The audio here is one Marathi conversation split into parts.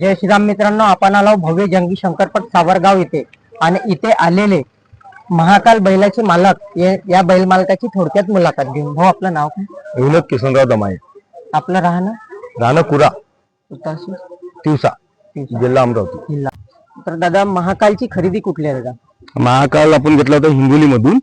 जय श्रीराम मित्रांनो, आपण आलो भव्य जंगी शंकरपट सावरगाव येथे आणि इथे आलेले महाकाल बैलाचे मालक या बैल मालकाची थोडक्यात मुलाखत घेऊन. भाऊ, आपलं नाव काय? विनोद किसनराव दमाई. आपलं राहणं कुरा, तिवसा, जिल्हा अमरावती. जिल्हा. तर दादा, महाकालची खरेदी कुठली आहे दादा? महाकाल आपण घेतला होता हिंगोली मधून.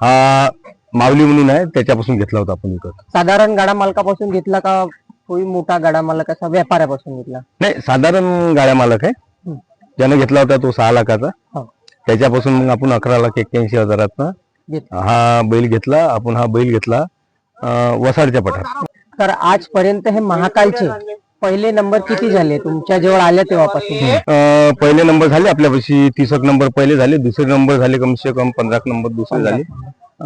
हा माऊली म्हणून आहे, त्याच्यापासून घेतला होता आपण विकत. साधारण गाडा मालकापासून घेतला का कोणी मोठा गाडा मालक असा व्यापाऱ्यापासून घेतला? नाही, साधारण गाड्या मालक आहे. ज्याने घेतला होता तो 6 लाखाचा. त्याच्यापासून मग आपण 11,81,000 हा बैल घेतला. आपण हा बैल घेतला वसाडच्या पठार. तर आजपर्यंत हे महाकालचे पहिले नंबर किती झाले तुमच्या जवळ आल्या तेव्हापासून? पहिले नंबर झाले आपल्यापाशी 30 नंबर पहिले झाले. दुसरे नंबर झाले कमसे कम 15 नंबर दुसरे झाले.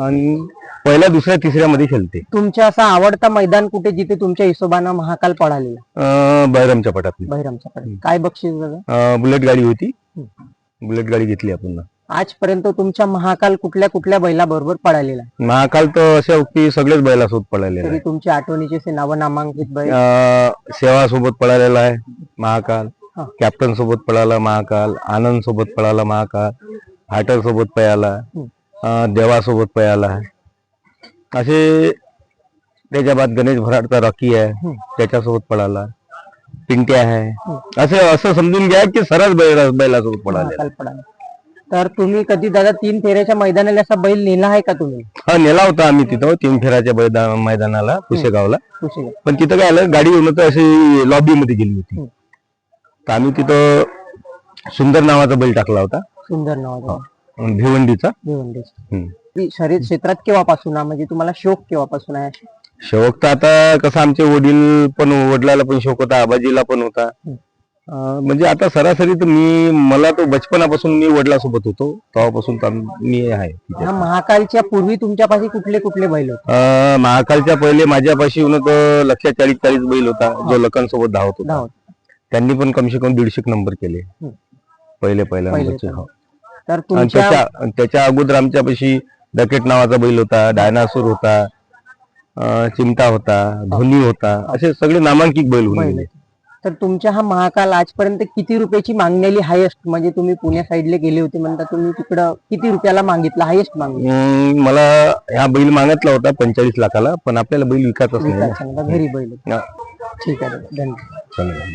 आणि पहिल्या दुसऱ्या तिसऱ्या मध्ये खेळते. तुमचा असा आवडता मैदान कुठे जिथे तुमच्या हिशोबानं महाकाल पळालेला? बैरमच्या पटात. बहिरमच्या पटात. काय बक्षीस दादा? बुलेट गाडी होती. बुलेट गाडी घेतली आपण. आजपर्यंत तुमच्या महाकाल कुठल्या कुठल्या बैला बरोबर पळालेला? महाकाल तर अशा की सगळेच बैलासोबत पळालेला आहे. तुमच्या आठवणीचे नाव नामांकित बैल? सेवा सोबत पळालेला आहे महाकाल. कॅप्टन सोबत पळाला महाकाल. आनंद सोबत पळाला महाकाल. हाटर सोबत पळाला. देवासोबत पळाला. असे त्याच्या बाद गणेश भराडचा रॉकी आहे, त्याच्यासोबत पळाला. पिंट्या आहे. असं समजून घ्या की सरस बैलासोबत पळाला. तर तुम्ही कधी दादा 3 फेऱ्याच्या मैदानाला असा बैल नेला आहे का तुम्ही? हा, नेला होता आम्ही तिथं 3 फेऱ्याच्या मैदानाला पुशेगावला. पण तिथं काय आलं, गाडी येऊन तर अशी लॉबी मध्ये गेली होती. तर आम्ही तिथं सुंदर नावाचा बैल टाकला होता. सुंदर नावाचा भिवंडीचा. शर्यत क्षेत्रात केव्हापासून, म्हणजे तुम्हाला शौक केव्हापासून आहे? शौक तर आता कसं, आमचे वडील पण, वडिलाला पण शौक होता, आबाजीला पण होता. म्हणजे आता सरासरी तर मला तो बचपनापासून मी वडिलासोबत होतो तेव्हापासून मी आहे. महाकालच्या पूर्वी तुमच्यापाशी कुठले कुठले बैल होते? महाकालच्या पहिले माझ्यापाशी येऊन तर 140 बैल होता, जो लखन सोबत धावत होता. त्यांनी पण कमसे कम 150 नंबर केले पहिल्या नंबरचे. तर त्याच्या अगोदर आमच्यापाशी डकेट नावाचा बैल होता, डायनासोर होता, चिमटा होता, धोनी होता. असे सगळे नामांकित बैल होते. तर तुमच्या हा महाकाल आजपर्यंत किती रुपयाची मागण्याली हायेस्ट? म्हणजे तुम्ही पुण्या साईडला गेले होते म्हणता, तुम्ही तिकडं किती रुपयाला मागितला हायेस्ट मागितला? मला हा बैल मागितला होता 45 लाखाला, पण आपल्याला बैल विकायचाच नाही. घरी बैल. ठीक आहे, धन्यवाद.